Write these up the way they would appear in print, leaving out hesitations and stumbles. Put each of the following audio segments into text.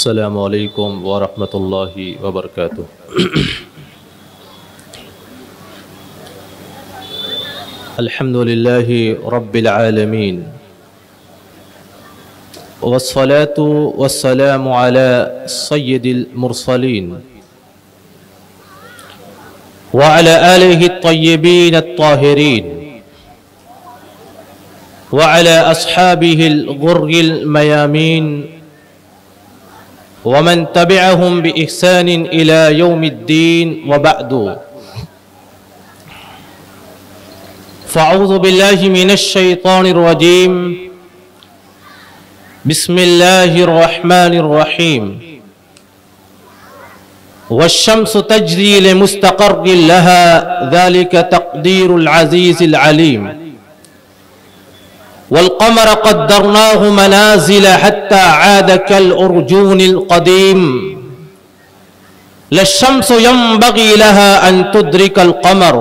السلام علیکم ورحمۃ اللہ وبرکاتہ۔ الحمد للہ رب العالمین والصلاة والسلام على سید المرسلین وعلى آلہ الطیبین الطاہرین وعلى أصحابه الغر الميامين ومن تبعهم بإحسان إلى يوم الدين وبعد، فأعوذ بالله من الشيطان الرجيم، بسم الله الرحمن الرحيم، والشمس تجري لمستقر لها ذلك تقدير العزيز العليم، والقمر قدرناه منازل حتى عاد كالأرجون القديم، لا الشمس ينبغي لها أن تدرك القمر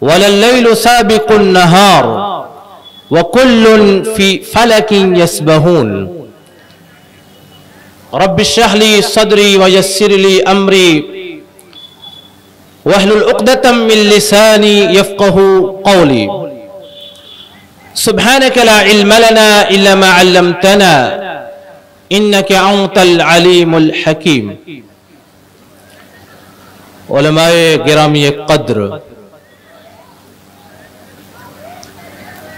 ولا الليل سابق النهار وكل في فلك يسبحون، رب اشرح لي صدري ويسر لي أمري واحلل عقدة من لساني يفقهوا قولي، سبحانك لا علم لنا إلا ما علمتنا إنك أنت العليم الحكيم۔ علماء گرامی قدر،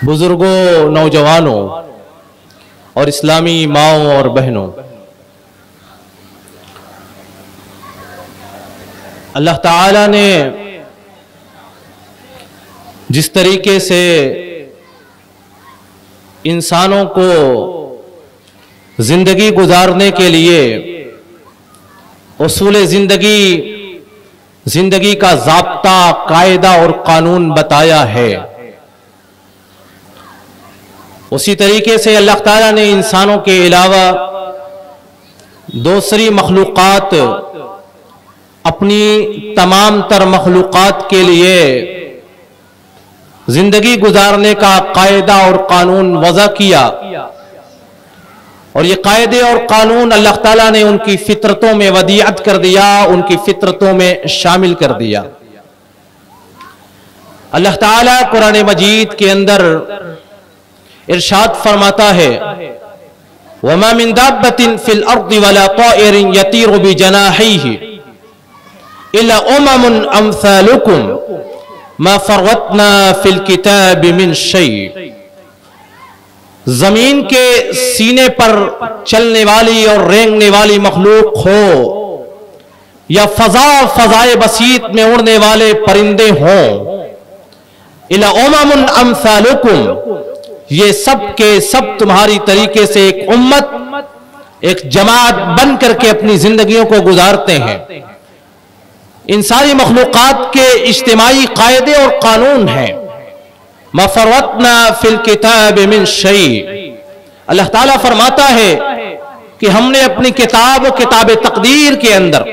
بزرگوں، نوجوانوں اور اسلامی ماؤں اور بہنوں، اللہ تعالی نے جس طریقے سے انسانوں کو زندگی گزارنے کے لیے اصول زندگی کا ضابطہ، قاعدہ اور قانون بتایا ہے، اسی طریقے سے اللہ تعالیٰ نے انسانوں کے علاوہ دوسری مخلوقات، اپنی تمام تر مخلوقات کے لیے زندگی گزارنے کا قاعدہ اور قانون وضع کیا، اور یہ قاعدے اور قانون اللہ تعالیٰ نے ان کی فطرتوں میں ودیعت کر دیا، ان کی فطرتوں میں شامل کر دیا۔ اللہ تعالیٰ قرآن مجید کے اندر ارشاد فرماتا ہے، وَمَا مِن دَابَّةٍ فِي الْأَرْضِ وَلَا طَائِرٍ يَطِيرُ بِجَنَاحَيْهِ إِلَّا أُمَمٌ أَمْثَالُكُمْ ما فرطنا فی الکتاب من شیء، زمین کے سینے پر چلنے والی اور رینگنے والی مخلوق ہو یا فضائے بسیط میں اڑنے والے پرندے ہوں، الا امم امثالکم، یہ سب کے سب تمہاری طریقے سے ایک امت، ایک جماعت بن کر کے اپنی زندگیوں کو گزارتے ہیں۔ ان ساری مخلوقات کے اجتماعی قاعدے اور قانون ہیں۔ ما فرطنا فی الکتاب من شیء، اللہ تعالیٰ فرماتا ہے کہ ہم نے اپنی کتاب تقدیر کے اندر،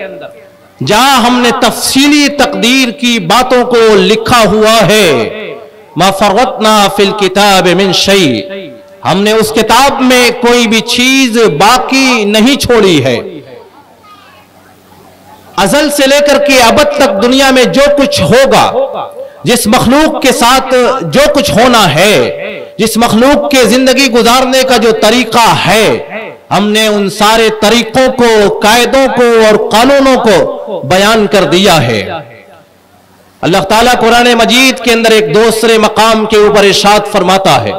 جہاں ہم نے تفصیلی تقدیر کی باتوں کو لکھا ہوا ہے، ما فرطنا فی الکتاب من شیء، ہم نے اس کتاب میں کوئی بھی چیز باقی نہیں چھوڑی ہے۔ ازل سے لے کر کے ابد تک دنیا میں جو کچھ ہوگا، جس مخلوق کے ساتھ جو کچھ ہونا ہے، جس مخلوق کے زندگی گزارنے کا جو طریقہ ہے، ہم نے ان سارے طریقوں کو، قاعدوں کو اور قانونوں کو بیان کر دیا ہے۔ اللہ تعالیٰ قرآن مجید کے اندر ایک دوسرے مقام کے اوپر ارشاد فرماتا ہے،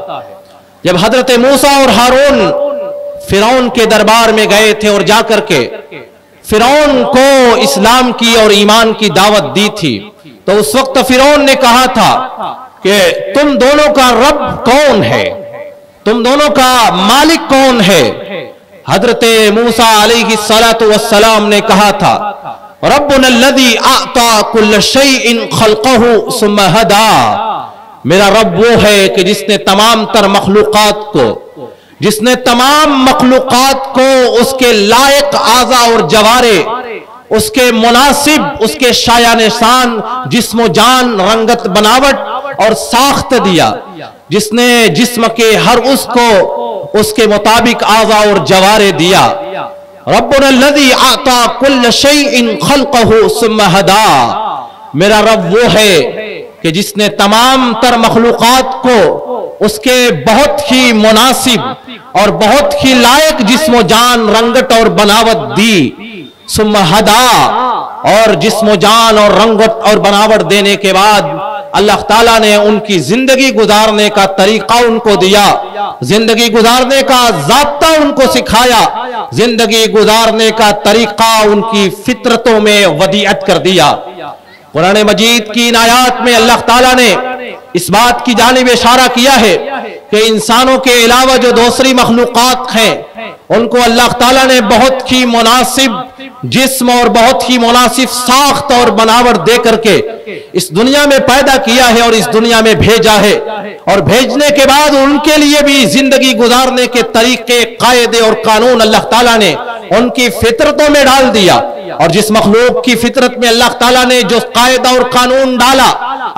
جب حضرت موسیٰ اور ہارون فرعون کے دربار میں گئے تھے اور جا کر کے فرعون کو اسلام کی اور ایمان کی دعوت دی تھی، تو اس وقت فرعون نے کہا تھا کہ تم دونوں کا رب کون ہے، تم دونوں کا مالک کون ہے؟ حضرت موسیٰ علیہ السلام نے کہا تھا، ربنا الذی اعطى كل شیء خلقہ ثم ہدی، میرا رب وہ ہے کہ جس نے تمام تر مخلوقات کو، جس نے تمام مخلوقات کو اس کے لائق اعضاء اور جوارے، اس کے مناسب، اس کے شایع نشان جسم و جان، رنگت، بناوٹ اور ساخت دیا، جس نے جسم کے ہر اس کو اس کے مطابق اعضاء اور جوارے دیا، ربنا الذی اعطى كل شيء خلقه ثم هدى، میرا رب وہ ہے کہ جس نے تمام تر مخلوقات کو اس کے بہت ہی مناسب اور بہت ہی لائق جسم و جان، رنگت اور بناوٹ دی، ثم ہدا، اور جسم و جان اور رنگت اور بناوٹ دینے کے بعد اللہ تعالیٰ نے ان کی زندگی گزارنے کا طریقہ ان کو دیا، زندگی گزارنے کا ضابطہ ان کو سکھایا، زندگی گزارنے کا طریقہ ان کی فطرتوں میں ودیعت کر دیا۔ قرآن مجید کی ان آیات میں اللہ تعالیٰ نے اس بات کی جانب اشارہ کیا ہے کہ انسانوں کے علاوہ جو دوسری مخلوقات ہیں ان کو اللہ تعالیٰ نے بہت ہی مناسب جسم اور بہت ہی مناسب ساخت اور بناوٹ دے کر کے اس دنیا میں پیدا کیا ہے اور اس دنیا میں بھیجا ہے، اور بھیجنے کے بعد ان کے لیے بھی زندگی گزارنے کے طریقے، قاعدے اور قانون اللہ تعالیٰ نے ان کی فطرتوں میں ڈال دیا۔ اور جس مخلوق کی فطرت میں اللہ تعالیٰ نے جو قاعدہ اور قانون ڈالا،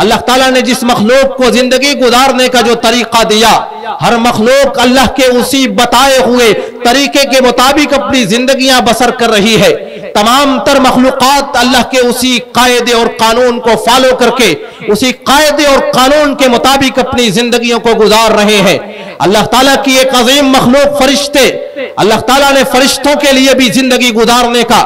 اللہ تعالیٰ نے جس مخلوق کو زندگی گزارنے کا جو طریقہ دیا، ہر مخلوق اللہ کے اسی بتائے ہوئے طریقے کے مطابق اپنی زندگیاں بسر کر رہی ہے۔ تمام تر مخلوقات اللہ کے اسی قاعدے اور قانون کو فالو کر کے اسی قاعدے اور قانون کے مطابق اپنی زندگیوں کو گزار رہے ہیں۔ اللہ تعالیٰ کی ایک عظیم مخلوق فرشتے، اللہ تعالیٰ نے فرشتوں کے لیے بھی زندگی گزارنے کا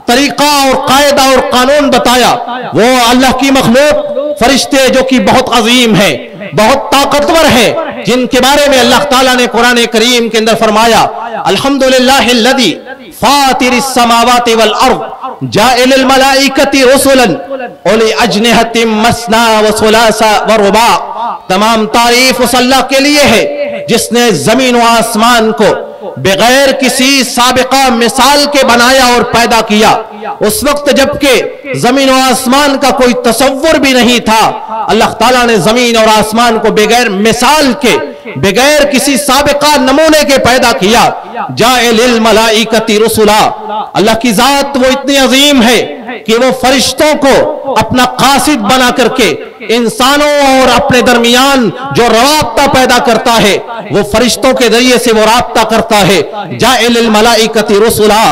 طریقہ اور قاعدہ اور قانون بتایا۔ وہ اللہ کی مخلوق فرشتے جو کہ بہت عظیم ہیں، بہت طاقتور ہیں، جن کے بارے میں اللہ تعالیٰ نے قرآن کریم کے اندر فرمایا، الحمدللہ الذی فاطر السماوات والارض جاعل الملائکۃ رسلا اولی اجنحۃ مثنی وثلاث ورباع۔ تمام تعریف اس اللہ کے لیے ہے جس نے زمین و آسمان کو بغیر کسی سابقہ مثال کے بنایا اور پیدا کیا۔ اس وقت جبکہ زمین و آسمان کا کوئی تصور بھی نہیں تھا، اللہ تعالیٰ نے زمین اور آسمان کو بغیر مثال کے، بغیر کسی سابقہ نمونے کے پیدا کیا۔ جاعل الملائکۃ رسلا، اللہ کی ذات وہ اتنی عظیم ہے کہ وہ فرشتوں کو اپنا قاصد بنا کر کے انسانوں اور اپنے درمیان جو رابطہ پیدا کرتا ہے وہ فرشتوں کے ذریعے سے وہ رابطہ کرتا ہے۔ جاعل الملائکۃ رسلا،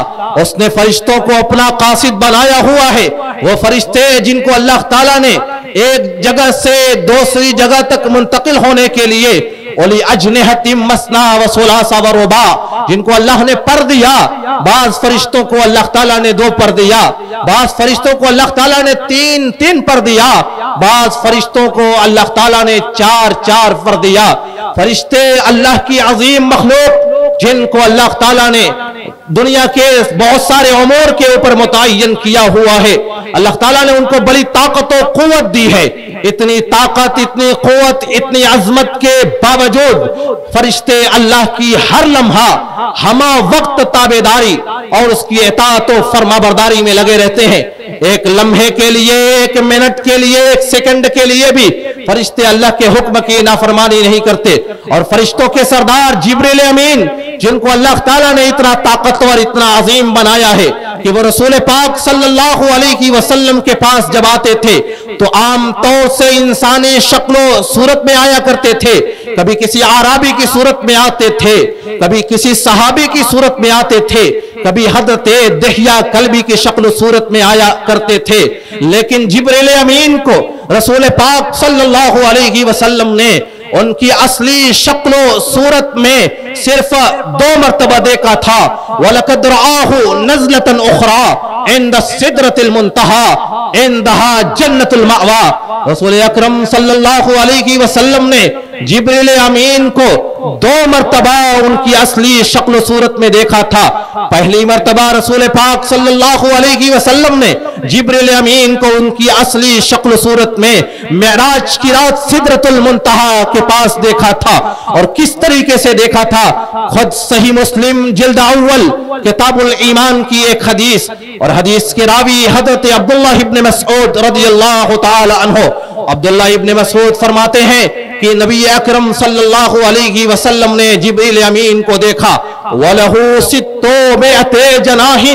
اس نے فرشتوں کو اپنا قاصد بنایا ہوا ہے۔ وہ فرشتے جن کو اللہ تعالیٰ نے ایک جگہ سے دوسری جگہ تک منتقل ہونے کے لیے اولی اجنحۃ مثنی وثلاث ورباع، جن کو اللہ نے پر دیا، بعض فرشتوں کو اللہ تعالیٰ نے 2 پر دیا، بعض فرشتوں کو اللہ تعالیٰ نے 3 پر دیا، بعض فرشتوں کو اللہ تعالیٰ نے 4 پر دیا۔ فرشتے اللہ کی عظیم مخلوق جن کو اللہ تعالیٰ نے دنیا کے بہت سارے امور کے اوپر متعین کیا ہوا ہے، اللہ تعالیٰ نے ان کو بڑی طاقت و قوت دی ہے۔ اتنی طاقت، اتنی قوت، اتنی عظمت کے باوجود فرشتے اللہ کی ہر لمحہ ہمہ وقت تابعداری اور اس کی اطاعت و فرما برداری میں لگے رہتے ہیں۔ ایک لمحے کے لیے، ایک منٹ کے لیے، ایک سیکنڈ کے لیے بھی فرشتے اللہ کے حکم کی نافرمانی نہیں کرتے۔ اور فرشتوں کے سردار جبریل امین جن کو اللہ تعالیٰ نے اتنا طاقتور، اتنا عظیم بنایا ہے کہ وہ رسول پاک صلی اللہ علیہ وسلم کے پاس جب آتے تھے تو عام طور سے انسانی شکل و صورت میں آیا کرتے تھے، کبھی کسی عربی کی صورت میں آتے تھے، کبھی کسی صحابی کی صورت میں آتے تھے، کبھی حضرت دحیہ کلبی کی شکل و صورت میں آیا کرتے تھے۔ لیکن جبریل امین کو رسول پاک صلی اللہ علیہ وسلم نے ان کی اصلی شکل و صورت میں صرف 2 مرتبہ دیکھا تھا۔ وَلَقَدْ رَآهُ نَزْلَةً أُخْرَى عِنْدَ السِّدْرَةِ الْمُنْتَهَى عِنْدَهَا جَنَّةُ الْمَأْوَى۔ رسول اکرم صلی اللہ علیہ وسلم نے جبریل امین کو 2 مرتبہ ان کی اصلی شکل و صورت میں دیکھا تھا۔ پہلی مرتبہ رسول پاک صلی اللہ علیہ وسلم نے جبریل امین کو ان کی اصلی شکل و صورت میں معراج کی رات سدرۃ المنتہا کے پاس دیکھا تھا۔ اور کس طریقے سے دیکھا تھا، خود صحیح مسلم جلد اول کتاب الایمان کی ایک حدیث، اور حدیث کے راوی حضرت عبداللہ ابن مسعود رضی اللہ تعالی عنہ۔ عبداللہ ابن مسعود فرماتے ہیں کہ نبی اکرم صلی اللہ علیہ وسلم نے جبریل امین کو دیکھا۔ وَلَهُ 600 جناح،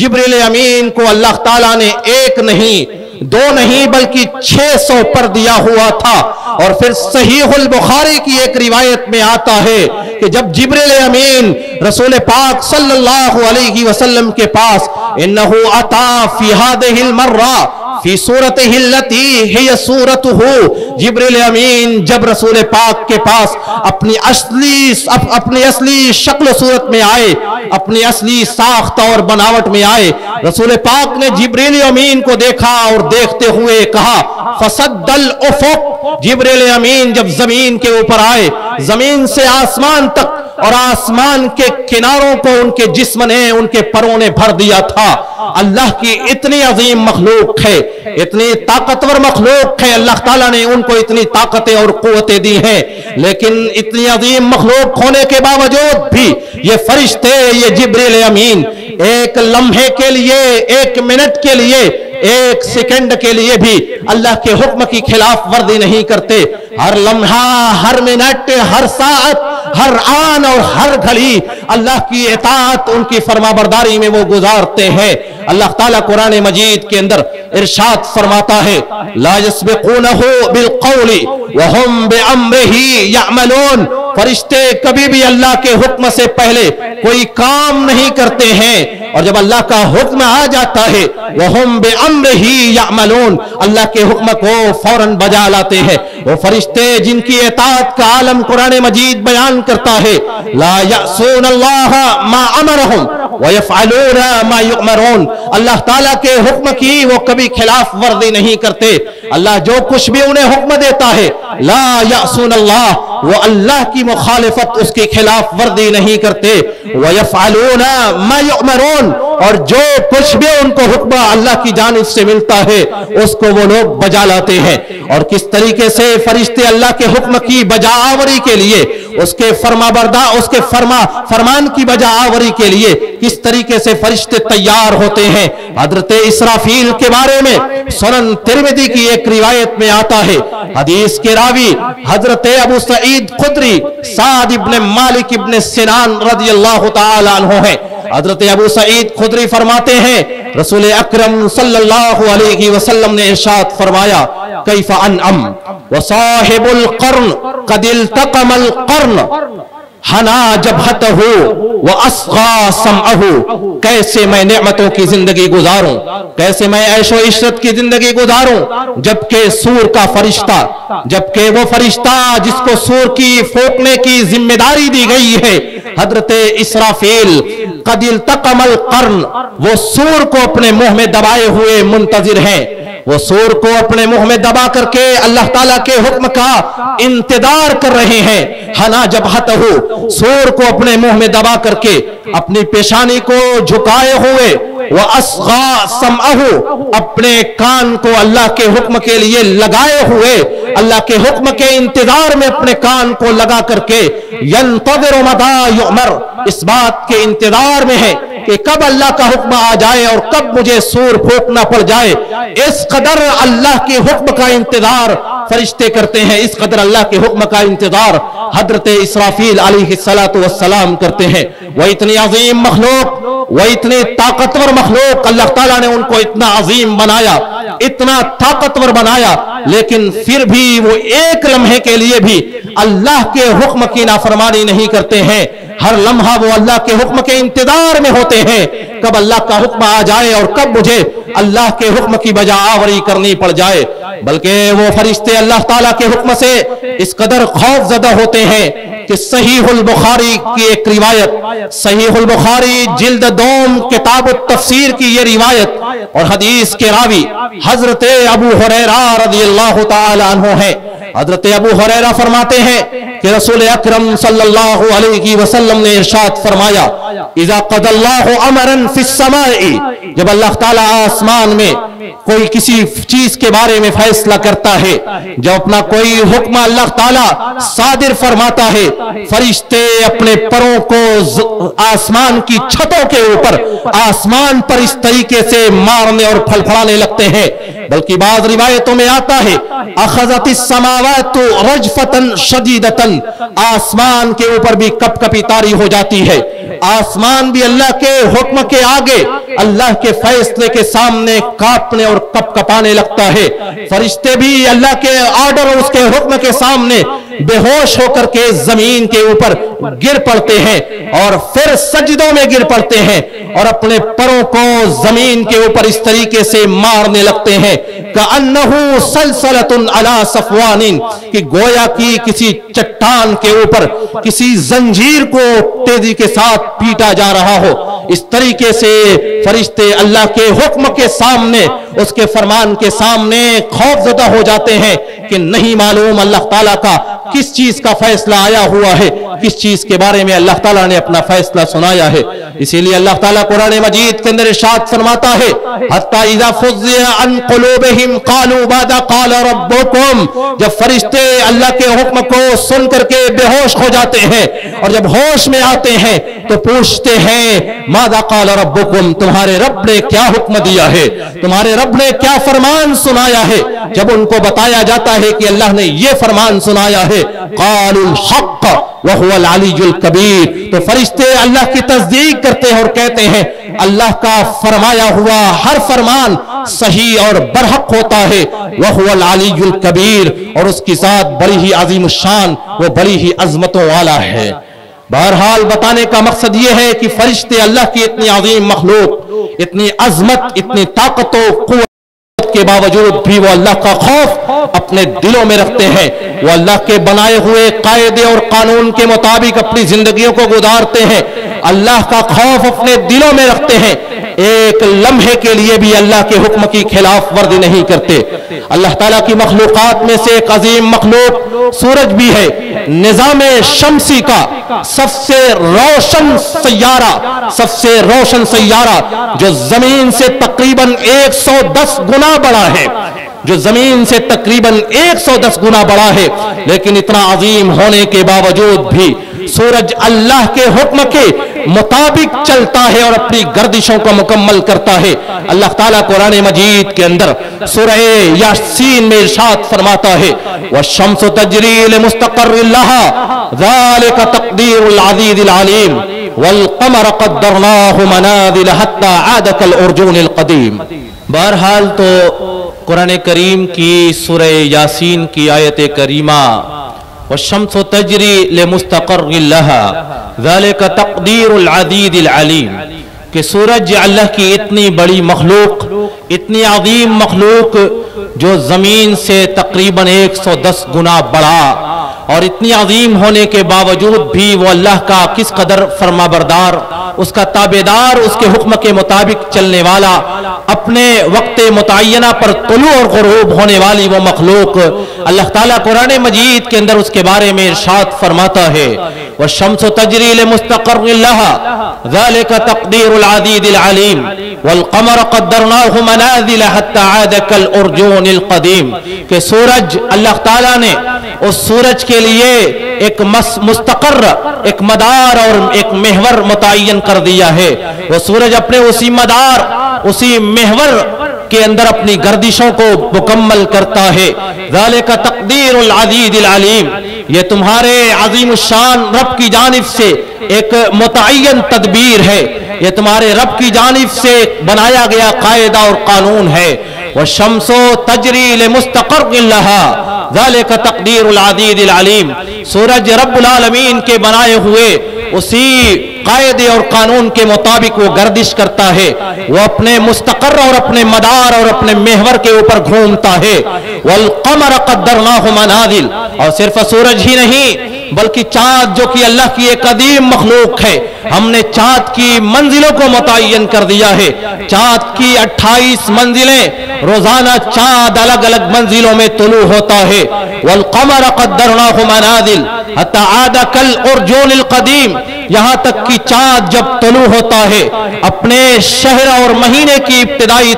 جبریل امین کو اللہ تعالیٰ نے ایک نہیں 2 नहीं बल्कि 600 पर दिया हुआ था। और फिर सहीहुल बुखारी की एक रिवायत में आता है कि जब जिब्रील अमीन रसूल पाक सल्लल्लाहु अलैहि वसल्लम के पास इन्नहु अता फी हादिहिल मर्रा फी सूरतिही लती हिय सूरतुहु, जिब्रील अमीन जब रसूल पाक के पास अपनी असली शक्ल सूरत में आए, अपनी असली साख्त और बनावट में आए, रसूल पाक ने जिब्रील अमीन को देखा और देखते हुए कहा फसद्दल उफुक। जिब्रील अमीन जब जमीन के ऊपर आए, जमीन से आसमान तक और आसमान के किनारों को उनके जिस्म ने, उनके परों ने भर दिया था। अल्लाह की इतनी अजीम मखलूक है, इतनी ताकतवर मखलूक है, अल्लाह ताला ने उनको इतनी ताकतें और कुव्वतें दी हैं, लेकिन इतनी अजीम मखलूक होने के बावजूद भी ये फरिश्ते, ये जिब्रील अमीन एक लम्हे के लिए, 1 मिनट के लिए, 1 सेकंड के लिए भी अल्लाह के हुक्म की खिलाफ वर्जी नहीं करते। हर लम्हा, हर मिनट, हर सात, हर आन और हर घड़ी अल्लाह की इताअत, उनकी फरमाबरदारी में वो गुजारते हैं। अल्लाह ताला कुरान मजीद के अंदर इरशाद फरमाता है ला यस्बिकूनहु बिलक़ौली व हुम बिअम्रिही यअमलून। फरिश्ते कभी भी अल्लाह के हुक्म से पहले कोई काम नहीं करते हैं, और जब अल्लाह का हुक्म आ जाता है व हुम बिअम्रिही यअमलून, अल्लाह के हुक्म को फौरन बजा लाते हैं। वो फरिश्ते जिनकी इताअत का आलम कुरान मजीद बयान करता है ला यअसूनल्लाह मा अमरहुम व यफ़अलून मा युअमरून। अल्लाह ताला के हुक्म की वो कभी खिलाफ वर्जी नहीं करते। अल्लाह जो कुछ भी उन्हें हुक्म देता है ला यअसूनल्लाह, वो अल्लाह की मुखालिफत, उसकी खिलाफ वर्जी नहीं करते। व यफ़अलून मा युअमरून, और जो कुछ भी उनको हुक्म अल्लाह की जानिब से मिलता है उसको वो लोग बजा लाते हैं। और किस तरीके से फरिश्ते अल्लाह के हुक्म की बजाआवरी के लिए, उसके फरमान की बजाआवरी के लिए किस तरीके से फरिश्ते तैयार होते हैं। हजरत इसराफील के बारे में सुनन तिरमिज़ी की एक रिवायत में आता है, हदीस के रावी हजरत अबू सईद खुदरी साद इब्न मालिक इब्न सिनान रज़ियल्लाहु ताला अन्हु है। हजरत अबू सईद खुदरी फरमाते हैं रसूल अकरम सल्लल्लाहु अलैहि वसल्लम ने इरशाद फरमाया कैफ अनअम व साहिबुल कर्न क़द इल्तक़मल कर्न हना जबहतहु व अस्ग़ा समअहु। कैसे मैं नेमतों की जिंदगी गुजारूं, कैसे मैं ऐशो इशरत की जिंदगी गुजारूं, जबकि सूर का फरिश्ता, जबकि वो फरिश्ता जिसको सूर की फूंकने की जिम्मेदारी दी गई है, हजरत इसराफील क़द इल्तक़मल कर्न, वो सूर को अपने मुंह में दबाए हुए मुंतजिर हैं। वो सूर को अपने मुंह में दबा करके अल्लाह ताला के हुक्म का इंतजार कर रहे हैं। हना जबहतहु, सूर को अपने मुंह में दबा करके अपनी पेशानी को झुकाए हुए, व अस्ग़ा समअहु, अपने कान को अल्लाह के हुक्म के लिए लगाए हुए, अल्लाह के हुक्म के इंतजार में अपने कान को लगा करके यंतज़िरु मदा युअमर, इस बात के इंतजार में है कि कब अल्लाह का हुक्म आ जाए और कब मुझे सूर फूंकना पड़ जाए। इस कदर अल्लाह के हुक्म का इंतजार फरिश्ते करते हैं, इस कदर अल्लाह के हुक्म का इंतजार हजरत इसराफील अलैहिस्सलातु वस्सलाम करते हैं। वह इतनी अजीम मखलूक, वह इतनी ताकतवर मखलूक, अल्लाह ताला ने उनको इतना अजीम बनाया, इतना ताकतवर बनाया, लेकिन फिर भी वो एक लम्हे के लिए भी अल्लाह के हुक्म की नाफरमानी नहीं करते हैं। हर लम्हा वो अल्लाह के हुक्म के इंतजार में होते हैं, कब अल्लाह का हुक्म आ जाए और कब मुझे अल्लाह के हुक्म की बजाआवरी करनी पड़ जाए। बल्कि वो फरिश्ते अल्लाह ताला के हुक्म से इस कदर खौफज़दा होते हैं कि सहीहुल बुखारी की एक रिवायत, सहीहुल बुखारी जिल्द 2 किताब तफसीर की ये रिवायत और हदीस के रावी हजरत अबू हुरैरा रज़ियल्लाहु ताला अन्हु है। हजरत अबू हुरैरा फरमाते हैं कि रसूल अकरम सल्लल्लाहु अलैहि वसल्लम ने इरशाद फरमाया इज़ा क़दल्लाहु अमरन फिस समाई, जब अल्लाह ताला आसमान में कोई किसी चीज के बारे में फैसला करता है, जब अपना कोई हुक्म अल्लाह ताला सादिर फरमाता है, फरिश्ते अपने परों को आसमान की छतों के ऊपर, आसमान पर इस तरीके से मारने और फड़फड़ाने लगते हैं। बल्कि बाज़ रिवायतों में आता है अखज़तिस समावातु रजफतन शदीदतन, आसमान के ऊपर भी कपकपी तारी हो जाती है। आसमान भी अल्लाह के हुक्म के आगे اللہ کے فیصلے کے سامنے کانپنے اور کپ کپانے لگتا ہے۔ فرشتے بھی اللہ کے آرڈر اور اس کے حکم کے سامنے بے ہوش ہو کر کے زمین کے اوپر گر پڑتے ہیں اور پھر سجدوں میں گر پڑتے ہیں اور اپنے پروں کو زمین کے اوپر اس طریقے سے مارنے لگتے ہیں کأنہ سلسلۃ علی صفوان، کہ گویا کی کسی چٹان کے اوپر کسی زنجیر کو تیزی کے ساتھ پیٹا جا رہا ہو۔ اس طریقے سے فرشتے اللہ کے حکم کے سامنے، اس کے فرمان کے سامنے خوف زدہ ہو جاتے ہیں کہ نہیں معلوم اللہ تعالیٰ کا کس چیز کا فیصلہ آیا ہوا ہے، کس چیز کے بارے میں اللہ تعالیٰ نے اپنا فیصلہ سنایا ہے۔ اسی لیے اللہ تعالیٰ قرآن مجید کے اندر ارشاد فرماتا ہے حتی اذا فزع عن قلوبہم قالوا ماذا قال ربکم، جب فرشتے اللہ کے حکم کو سن کر کے بے ہوش ہو جاتے ہیں اور جب ہوش میں آتے ہیں تو پوچھتے ہیں ماذا قال ربکم، تمہارے رب نے کیا حکم دیا ہے، تمہارے رب نے کیا فرمان سنایا ہے۔ جب ان کو بتایا جاتا ہے کہ اللہ نے یہ فرمان سنایا ہے قالوا الحق وهو العلی الکبیر، تو فرشتے اللہ کی تصدیق کرتے ہیں اور کہتے ہیں اللہ کا فرمایا ہوا ہر فرمان صحیح اور برحق ہوتا ہے، وهو العلی الکبیر، اور اس کی ذات بڑی ہی عظیم الشان، وہ بڑی ہی عظمتوں والا ہے۔ بہرحال بتانے کا مقصد یہ ہے کہ فرشتے اللہ کی اتنی عظیم مخلوق، اتنی عظمت، اتنی طاقت و قوت کے باوجود بھی وہ اللہ کا خوف اپنے دلوں میں رکھتے ہیں، وہ اللہ کے بنائے ہوئے قاعدے اور قانون کے مطابق اپنی زندگیوں کو گزارتے ہیں، اللہ کا خوف اپنے دلوں میں رکھتے ہیں، ایک لمحے کے لیے بھی اللہ کے حکم کی خلاف ورزی نہیں کرتے۔ اللہ تعالیٰ کی مخلوقات میں سے ایک عظیم مخلوق سورج بھی ہے، نظام شمسی کا سب سے روشن سیارہ جو زمین سے تقریباً 110 گنا بڑا ہے، جو زمین سے تقریباً 110 گنا بڑا ہے، لیکن اتنا عظیم ہونے کے باوجود بھی سورج اللہ کے حکم کے مطابق چلتا ہے اور اپنی گردشوں کو مکمل کرتا ہے۔ اللہ تعالیٰ قرآن مجید کے اندر سورہ یاسین میں ارشاد فرماتا ہے وَالشَّمْسُ تَجْرِي لِمُسْتَقَرٍّ لَهَا ذَلِكَ تَقْدِيرُ الْعَزِيزِ الْعَلِيمِ وَالْقَمَرَ قَدَّرْنَاهُ مَنَازِلَ حَتَّى عَادَ كَالْعُرْجُونِ الْقَدِيمِ۔ بہرحال تو قرآن کریم کی سورہ یاسین کی آیت کریمہ والشمس تجری لمستقر لها ذلك تقدیر العزیز العلیم، کہ سورج اللہ کی اتنی بڑی مخلوق، اتنی عظیم مخلوق جو زمین سے تقریباً 110 گنا بڑا، اور اتنی عظیم ہونے کے باوجود بھی وہ اللہ کا کس قدر فرما بردار، اس کا تابعدار، اس کے حکم کے مطابق چلنے والا، اپنے وقت متعینہ پر طلوع اور غروب ہونے والی وہ مخلوق۔ اللہ تعالیٰ قرآن مجید کے اندر اس کے بارے میں ارشاد فرماتا ہے وَالشَّمْسُ تَجْرِي لِمُسْتَقَرٍّ لَهَا ذَلِكَ تَقْدِيرُ الْعَزِيزِ الْعَلِيمِ وَالْقَمَرَ قَدَّرْنَاهُ مَنَازِلَ حَتَّى عَادَ كَالْعُرْجُونِ الْقَدِيمِ، کہ سورج اللہ تعالیٰ نے اس سورج کے لیے ایک مستقر، ایک مدار اور ایک محور متعین کر دیا ہے۔ وہ سورج اپنے اسی مدار، اسی محور کے اندر اپنی گردشوں کو مکمل کرتا ہے۔ ذالک تقدیر العزیز العلیم، یہ تمہارے عظیم الشان رب کی جانب سے ایک متعین تدبیر ہے، یہ تمہارے رب کی جانب سے بنایا گیا قاعدہ اور قانون ہے۔ والشمس تجری لمستقر لها ذالک تقدیر العزیز العلیم، سورج رب العالمین کے بنائے ہوئے اسی قاعدے اور قانون کے مطابق وہ گردش کرتا ہے، وہ اپنے مستقر اور اپنے مدار اور اپنے محور کے اوپر گھومتا ہے۔ والقمر قدرناہ منازل، اور صرف سورج ہی نہیں بلکہ چاند جو کہ اللہ کی ایک عظیم مخلوق ہے، ہم نے چاند کی منزلوں کو متعین کر دیا ہے۔ چاند کی 28 منزلیں، روزانہ چاند الگ الگ منزلوں میں طلوع ہوتا ہے۔ والقمر قدرناہ منازل حتی عاد کالعرجون القدیم، یہاں تک کہ چاند جب طلوع ہوتا ہے اپنے شہر اور مہینے کی ابتدائی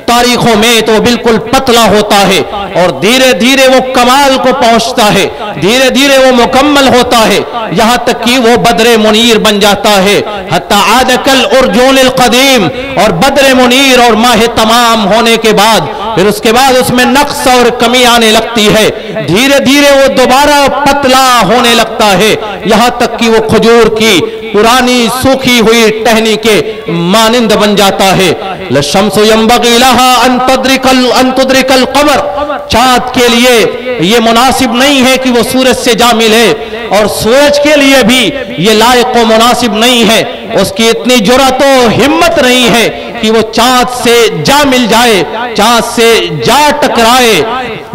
تاریخوں میں تو بالکل پتلا ہوتا ہے، اور دھیرے دھیرے وہ کمال کو پہنچتا ہے، دھیرے دھیرے وہ مکمل ہوتا ہے، یہاں تک کہ وہ بدر منیر بن جاتا ہے۔ حتی عاد کالعرجون القدیم، اور بدر منیر اور ماہ تمام ہونے کے بعد پھر اس کے بعد اس میں نقص اور کمی آنے لگتی ہے، دھیرے دھیرے وہ دوبارہ پتلا ہونے لگتا ہے، یہاں تک کہ وہ کھجور کی पुरानी सूखी हुई टहनी के मानिंद बन जाता है। लशम्सु यंबगी लहा अन तुद्रिकल कमर, चाँद के लिए ये मुनासिब नहीं है कि वो सूरज से जा मिले, और सूरज के लिए भी ये लायक व मुनासिब नहीं है, उसकी इतनी जुर्रत व हिम्मत नहीं है कि वो चाँद से जा मिल जाए, चाँद से जा टकराए।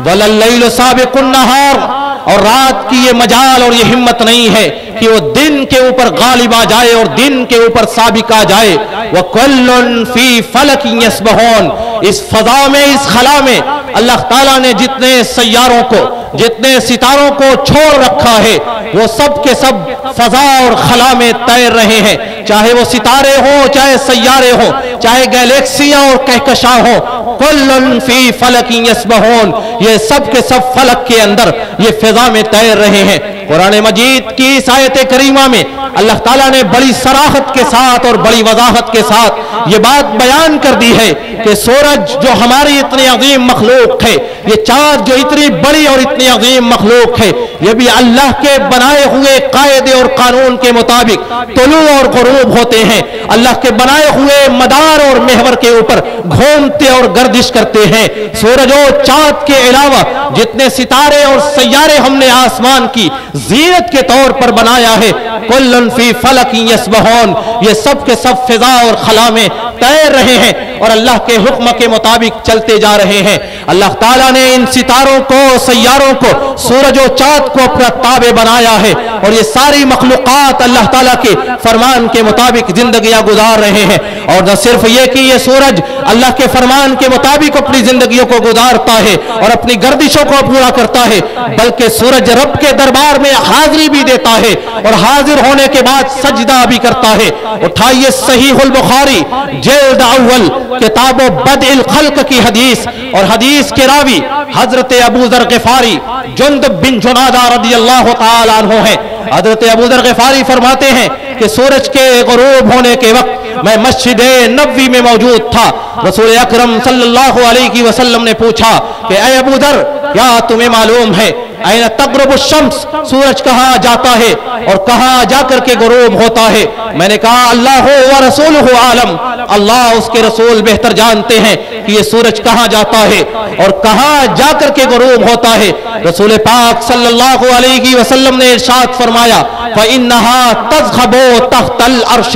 वलल्लैलु साबिकुन नहार, और रात की ये मजाल और ये हिम्मत नहीं है कि वो दिन के ऊपर गालिब आ जाए और दिन के ऊपर साबिक आ जाए। वकुल्लुन फी फलकिन यस्बहून, इस फजा में, इस खला में अल्लाह ताला ने जितने सैयारों को, जितने सितारों को छोड़ रखा है, वो सब के सब फजा और खला में तैर रहे हैं, चाहे वो सितारे हो, चाहे सैयारे हो, चाहे गैलेक्सियां और कहकशां हो। कुल्लुन फी फलकिन यस्बहून, ये सब के सब फलक के अंदर ये फिजा में तैर रहे हैं। कुरान मजीद की इस आयत करीमा में अल्लाह ताला ने बड़ी सराहत के साथ और बड़ी वजाहत के साथ ये बात बयान कर दी है कि सूरज जो हमारी इतनी अजीम मखलूक है, ये चाँद जो इतनी बड़ी और इतनी अजीम मखलूक है, ये भी अल्लाह के बनाए हुए कायदे और कानून के मुताबिक तुलू और गुरूब होते हैं। अल्लाह के बनाए हुए मदार और महवर के ऊपर घूमते और गर्दिश करते हैं। सूरज और चाँद के अलावा जितने सितारे और सैयारे हमने आसमान की जीनत के तौर पर बनाया है, कुल्लुन फी फलकिन यस्बहून, ये सब के सब फिजा और खला में तैर रहे हैं और अल्लाह के हुक्म के मुताबिक चलते जा रहे हैं। अल्लाह ताला ने इन सितारों को, सैयारों को, सूरज और चाँद को अपना ताबे बनाया है और ये सारी मखलूकात अल्लाह ताला के फरमान के मुताबिक जिंदगियां गुजार रहे हैं। और न सिर्फ ये कि ये सूरज अल्लाह के फरमान के मुताबिक अपनी जिंदगियों को गुजारता है और अपनी गर्दिशों को पूरा करता है, बल्कि सूरज रब के दरबार में हाजिरी भी देता है और हाजिर होने के बाद सजदा भी करता है। उठाइए सहीहुल बुखारी जिल्द अव्वल किताब बदइल खल्क की हदीस, और हदीस के रावी हजरत अबू ज़र ग़िफ़ारी जुंदब बिन जुनादा रदियल्लाहु ताला अन्हु है। हजरत अबू ज़र ग़िफ़ारी फरमाते हैं कि सूरज के ग़ुरूब होने के वक्त मैं मस्जिद नबवी में मौजूद था। रसूल अकरम सल्लल्लाहु अलैहि वसल्लम ने पूछा कि ऐ अबू ज़र, क्या तुम्हें मालूम है ऐन तग़रुबु शम्स, सूरज कहाँ जाता है और कहाँ जाकर के ग़ुरूब होता है? मैंने कहा अल्लाह व रसूलुहु आलम, अल्लाह उसके रसूल बेहतर जानते हैं कि ये सूरज कहाँ जाता है और कहाँ जाकर के ग़ुरूब होता है। रसूल पाक सल्लल्लाहु अलैहि वसल्लम ने इरशाद फरमाया फ़इन्नहा तज़ख़बु तहतल अर्श,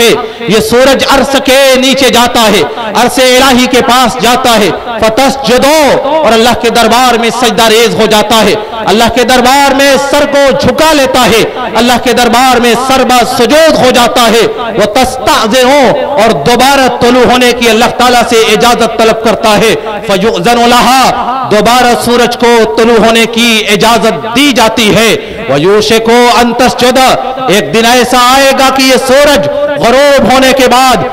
ये सूरज अर्श के नीचे जाता है, अर्श इलाही के पास जाता है। फ़तस्जुदु, और अल्लाह के दरबार में सजदा रेज़ हो जाता है, अल्लाह के दरबार में सर को झुका लेता है, अल्लाह के दरबार में सरबा सुजूद हो जाता है। वो तस्ताज़िनु, और दोबारा तुलू होने की अल्लाह ताला से इजाजत तलब करता है। फ़युज़नु लहा, दोबारा सूरज को तुलू होने की इजाजत दी जाती है। वयूशिकु अन तस्जुदा, एक दिन ऐसा आएगा कि ये सूरज ग़ुरूब होने के बाद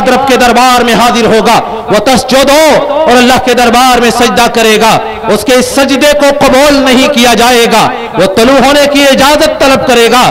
रब के दरबार में हाजिर होगा। वो तस्जुदो, और अल्लाह के दरबार में सजदा करेगा, उसके इस सजदे को कबूल नहीं किया जाएगा। वो तुलू होने की इजाजत तलब करेगा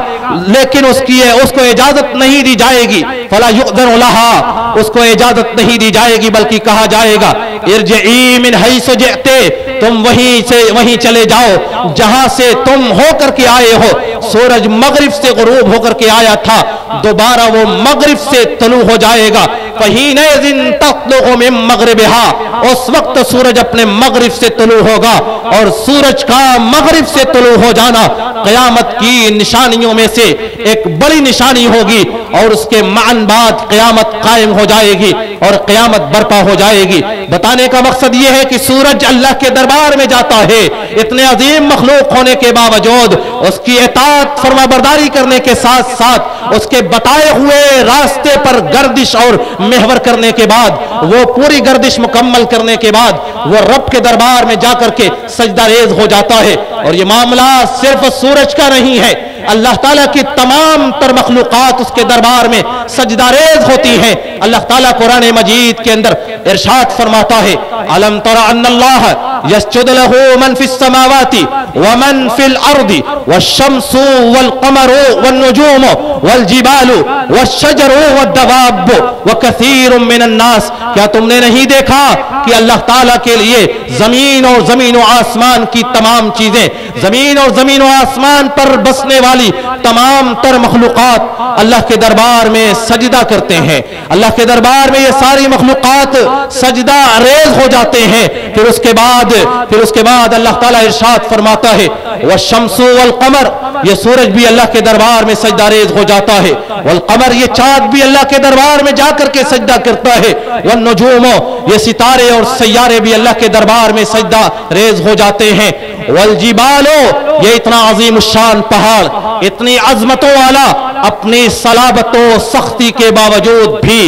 लेकिन उसको इजाजत नहीं दी जाएगी। फला युज़नु लहा, उसको इजाजत नहीं दी जाएगी बल्कि कहा जाएगा इरजिई मिन हैसु जिअते, तुम वहीं चले जाओ जहां से तुम होकर के आए हो। सूरज मगरिब से ग़ुरूब होकर के आया था, दोबारा वो मगरिब से तुलू हो जाएगा। फ़हीनइज़िन तत्लुउ मिन मग़रिबिहा, उस वक्त सूरज अपने मगरिब से तुलू होगा। और सूरज का मगरिब से तुलू हो जाना क़यामत की निशानियों में से एक बड़ी निशानी होगी और उसके मान बाद क़यामत कायम हो जाएगी और क़यामत बर्पा हो जाएगी। बताने का मकसद ये है कि सूरज अल्लाह के दरबार में जाता है, इतने अजीम मखलूक होने के बावजूद उसकी इताअत फरमाबरदारी करने के साथ साथ उसके बताए हुए रास्ते पर गर्दिश और महवर करने के बाद, वो पूरी गर्दिश मुकम्मल करने के बाद वो रब के दरबार में जाकर के सजदा रेज़ हो जाता है। और ये मामला सिर्फ सूरज का नहीं है, अल्लाह ताला की तमाम तर मखलूकात उसके दरबार में सजदा रेज़ होती हैं। अल्लाह ताला कुरान मजीद के अंदर इरशाद फरमाता है अलम तरा अन्नल्लाह यस्जुदु लहू मन फिस समावाति व मन फिल अर्दि वश्शम्सु वल क़मरु वन नुजूमु वल-जिबालु वश-शजरु वद-दवाब व-कसीरुम मिनन-नास। क्या तुमने नहीं देखा कि अल्लाह ताला के लिए जमीन और आसमान की तमाम चीजें, जमीन और आसमान पर बसने वाली तमाम तर मखलूकात अल्लाह के दरबार में सजदा करते हैं। अल्लाह के दरबार में ये सारी मखलूकात सजदा रेज हो जाते हैं। फिर उसके बाद अल्लाह ताला इरशाद फरमाता है वश-शम्सु वल-क़मर, ये सूरज भी अल्लाह के दरबार में सजदा रेज हो जाता है। वल-क़मर, ये चाँद भी अल्लाह के दरबार में जाकर के सजदा करता है। वन-नुजूम, ये सितारे और सैयारे भी अल्लाह के दरबार में सजदा रेज हो जाते हैं। वल-जिबालो, ये इतना अजीम शान पहाड़, इतनी अजमतों वाला, अपनी सलाबतों सख्ती के बावजूद भी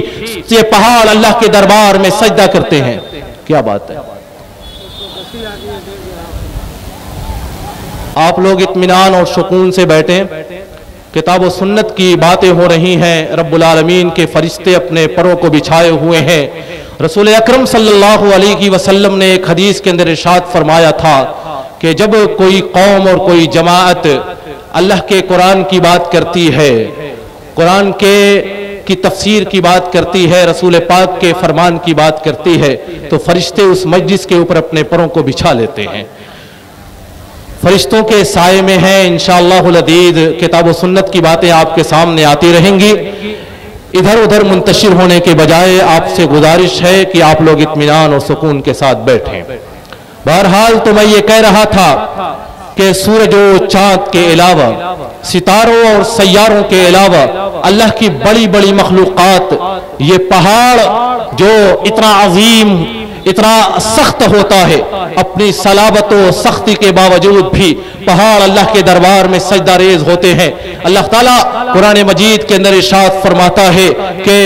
ये पहाड़ अल्लाह के दरबार में सजदा करते हैं। क्या बात है। आप लोग इत्मीनान और सुकून से बैठें, किताब और सुन्नत की बातें हो रही हैं। रब्बुल आलमीन के फरिश्ते अपने परों को बिछाए हुए हैं। रसूल अकरम सल्लल्लाहु अलैहि वसल्लम ने एक हदीस के अंदर इरशाद फरमाया था कि जब कोई कौम और कोई जमाअत अल्लाह के कुरान की बात करती है, कुरान की तफसीर की बात करती है, रसूल पाक के फरमान की बात करती है, तो फरिश्ते उस मजलिस के ऊपर अपने परों को बिछा लेते हैं। फरिश्तों के साए में है इंशाअल्लाहुल अज़ीज़। किताब व सुन्नत की बातें आपके सामने आती रहेंगी। इधर उधर मुंतशिर होने के बजाय आपसे गुजारिश है कि आप लोग इत्मीनान और सुकून के साथ बैठें। बहरहाल तो मैं ये कह रहा था कि सूरज और चाँद के अलावा, सितारों और सैयारों के अलावा अल्लाह की बड़ी बड़ी मखलूक़ात, ये पहाड़ जो इतना अजीम, इतना सख्त होता है, अपनी सलाबत और सख्ती के बावजूद भी पहाड़ अल्लाह के दरबार में सजदा रेज होते हैं। अल्लाह ताला कुरान मजीद के अंदर इरशाद फरमाता है कि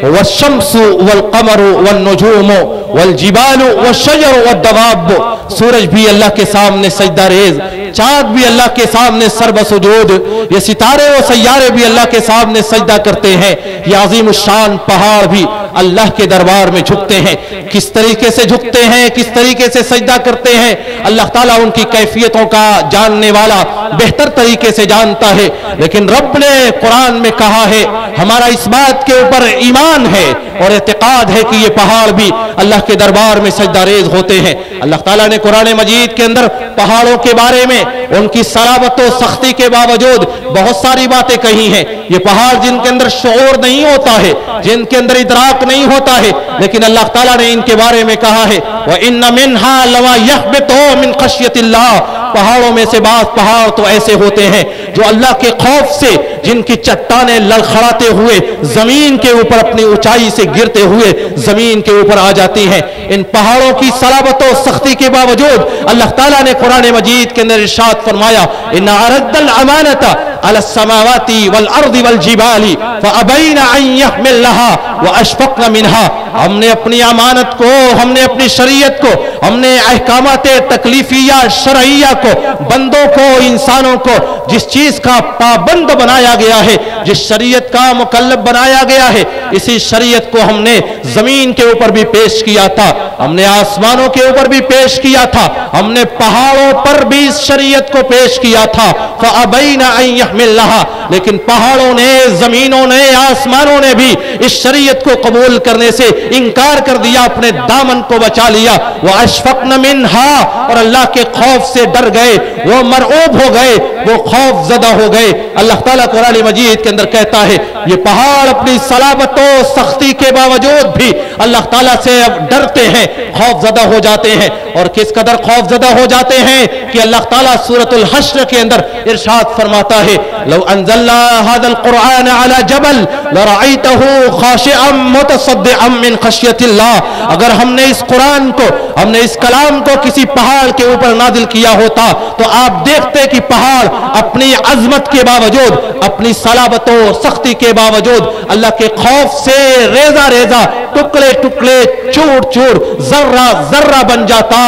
वश-शम्सु वल-क़मरु वन-नुजूमु वल-जिबालु वश-शजरु वद-दवाब, सूरज भी अल्लाह के सामने सजदा रेज, चाँद भी अल्लाह के सामने सरबसुजूद, ये सितारे और सैयारे भी अल्लाह के सामने सजदा करते हैं। ये अजीम शान पहाड़ भी अल्लाह के दरबार में झुकते हैं। किस तरीके से झुकते हैं, किस तरीके से सजदा करते हैं, अल्लाह ताला उनकी कैफियतों का जानने वाला, बेहतर तरीके से जानता है। लेकिन रब ने कुरान में कहा है, हमारा इस बात के ऊपर ईमान है और एतकाद है कि ये पहाड़ भी अल्लाह के दरबार में सजदा रेज होते हैं। अल्लाह ताला ने कुरान मजीद के अंदर पहाड़ों के बारे में, उनकी सलाबत और सख्ती के बावजूद बहुत सारी बातें कही हैं। ये पहाड़ जिनके अंदर शऊर नहीं होता है, जिनके अंदर इदराक नहीं होता है, लेकिन अल्लाह ताला ने इनके बारे में कहा है व इन्न मिन्हा लमा यहबितु मिन खश्यतिल्लाह, पहाड़ों में से बात पहाड़ तो ऐसे होते हैं जो अल्लाह के खौफ से, जिनकी चट्टानें लड़खड़ाते हुए जमीन के ऊपर अपनी ऊंचाई से गिरते हुए जमीन के ऊपर आ जाती हैं। इन पहाड़ों की सलाबत और सख्ती के बावजूद अल्लाह ताला ने कुरान मजीद के अंदर इरशाद फरमाया इन्ना अरद्दल अमानता अला समावाति वल अर्दि वल जिबाली फअबैना अन यहमिलहा व अशफक़न मिनहा, हमने अपनी अमानत को, हमने अपनी शरीयत को, हमने अहकामात तकलीफिया शरइया को, बंदों को, इंसानों को जिस चीज का पाबंद बनाया गया है, जिस शरीयत का मुकल्लफ बनाया गया है, इसी शरीयत को हमने जमीन के ऊपर भी पेश किया था, हमने आसमानों के ऊपर भी पेश किया था, हमने पहाड़ों पर भी इस शरीयत को पेश किया था। फअबैना अन यहमिलहा, लेकिन पहाड़ों ने, जमीनों ने, आसमानों ने भी इस शरीयत को कबूल करने से इनकार कर दिया, अपने दामन को बचा लिया। वो अशफक़न मिनहा, और अल्लाह के खौफ से डर गए, वो मरऊब हो गए, वो खौफ ज़दा हो गए। अल्लाह ताला कुरान मजीद के अंदर कहता है ये पहाड़ अपनी सलाबतों सख्ती के बावजूद भी अल्लाह ताला से डरते हैं, खौफ ज़दा हो जाते हैं। और किस कदर खौफ ज़दा हो जाते हैं कि अल्लाह ताला सूरतुल हश्र के अंदर इरशाद फरमाता है लौ अंज़लना हाज़ल कुरआन अला जबल लरअयतहु खाशिअम मुतसद्दिअम मिन खश्यतिल्लाह, अगर हमने इस कुरान को, हमने इस कलाम को किसी पहाड़ के ऊपर नाजिल किया होता तो आप देखते कि पहाड़ अपनी अजमत के बावजूद, अपनी सलाबतों सख्ती के बावजूद अल्लाह के खौफ से रेजा रेजा, टुकड़े टुकड़े, चूर चूर, जर्रा जर्रा बन जाता।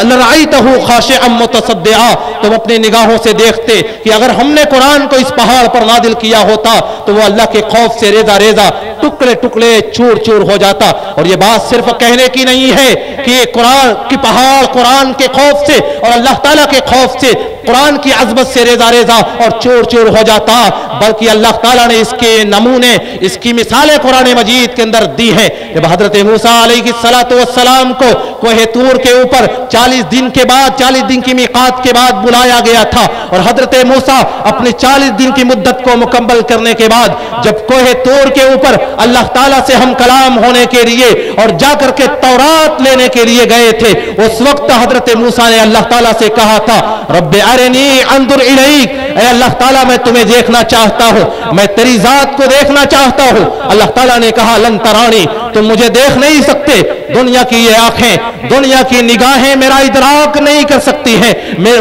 लरअयतहु खाशिअम मुतसद्दिआ, तुम अपनी निगाहों से देखते कि अगर हमने कुरान को इस पहाड़ पर नाजिल किया होता तो वो अल्लाह के खौफ से रेजा रेजा, टुकड़े टुकड़े, चूर चूर हो जाता। और ये बात सिर्फ कहने की नहीं है कि कुरान की पहाड़ कुरान के खौफ से और अल्लाह ताला के खौफ से قرآن کی عظمت سے ریزہ ریزہ اور چور چور ہو جاتا، بلکہ اللہ تعالیٰ نے اس کے نمونے، اس کی مثالیں قرآن مجید کے اندر دی ہیں۔ جب حضرت موسیٰ علیہ السلام کو کوہ طور کے اوپر 40 دن کے بعد، 40 دن کی میقات کے بعد بلایا گیا تھا، اور حضرت موسیٰ اپنی 40 دن کی مدت کو مکمل کرنے کے بعد جب کوہ طور کے اوپر اللہ تعالیٰ سے ہم کلام ہونے کے لیے اور جا کر کے تورات لینے کے لیے گئے تھے، اس وقت حضرت موسیٰ نے اللہ تعالیٰ سے کہا تھا رب ارنی انظر الیک، اے اللہ تعالیٰ میں تمہیں دیکھنا چاہتا ہوں، میں تیری ذات کو دیکھنا چاہتا ہوں۔ اللہ تعالیٰ نے کہا لن ترانی، تم مجھے دیکھ نہیں سکتے، دنیا کی یہ آنکھیں، دنیا کی نگاہیں میرا ادراک نہیں کر سکتی ہیں،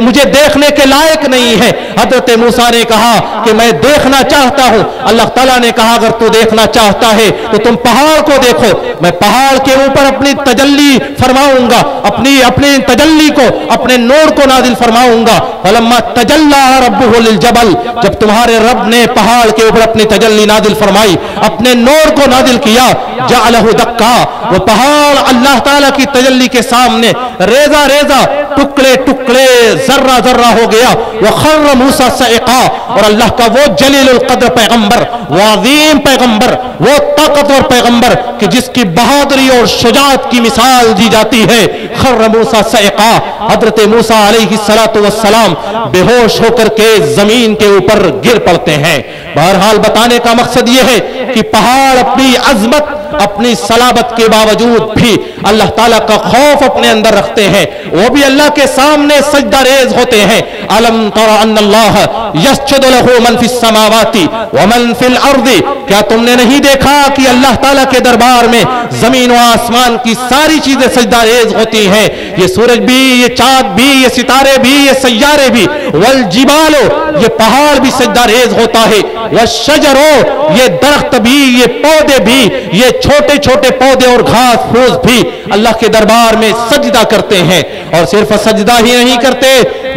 مجھے دیکھنے کے لائق نہیں ہے۔ حضرت موسیٰ نے کہا کہ میں دیکھنا چاہتا ہوں۔ اللہ تعالیٰ نے کہا اگر تو دیکھنا چاہتا ہے تو تم پہاڑ کو دیکھو، میں پہاڑ کے اوپر اپنی تجلی فرماؤں گا، اپنی تجلی کو، اپنے نور کو نازل فرماؤں گا۔ فلما تجلی ربہ للجبل، جب تمہارے رب نے پہاڑ کے اوپر اپنی تجلی نازل فرمائی، اپنے نور کو نازل کیا، جعلہ دکا، وہ پہاڑ اللہ تعالیٰ کی تجلی کے سامنے ریزہ ریزہ، ٹکڑے ٹکڑے، ذرہ ذرہ ہو گیا۔ وخر موسیٰ صعقا، اور اللہ کا وہ جلیل القدر پیغمبر، وہ عظیم پیغمبر، وہ طاقتور پیغمبر کہ جس کی بہادری اور شجاعت کی مثال دی جاتی ہے، خر موسیٰ صعقا، حضرت موسیٰ علیہ السلام بے ہوش ہو کر کے زمین کے اوپر گر پڑتے ہیں۔ بہرحال بتانے کا مقصد یہ ہے کہ پہاڑ اپنی عظمت، اپنی صلابت کے باوجود بھی اللہ تعالیٰ کا خوف اپنے اندر رکھتے ہیں، وہ بھی اللہ کے سامنے سجدہ ریز ہوتے ہیں۔ الم تر ان اللہ یسجد لہ من فی السماوات ومن فی الارض، کیا تم نے نہیں دیکھا کہ اللہ تعالیٰ کے دربار میں زمین و آسمان کی ساری چیزیں سجدہ ریز ہوتی ہیں، یہ سورج بھی، یہ چاند بھی، یہ ستارے بھی، یہ سیارے بھی، والجبال، یہ پہاڑ بھی سجدہ ریز ہوتا ہے، والشجر، یہ درخت بھی، یہ پودے بھی، یہ چھوٹے چھوٹے پودے اور گھاس پھوس بھی اللہ کے دربار میں سجدہ کرتے ہیں۔ اور صرف سجدہ ہی نہیں کرتے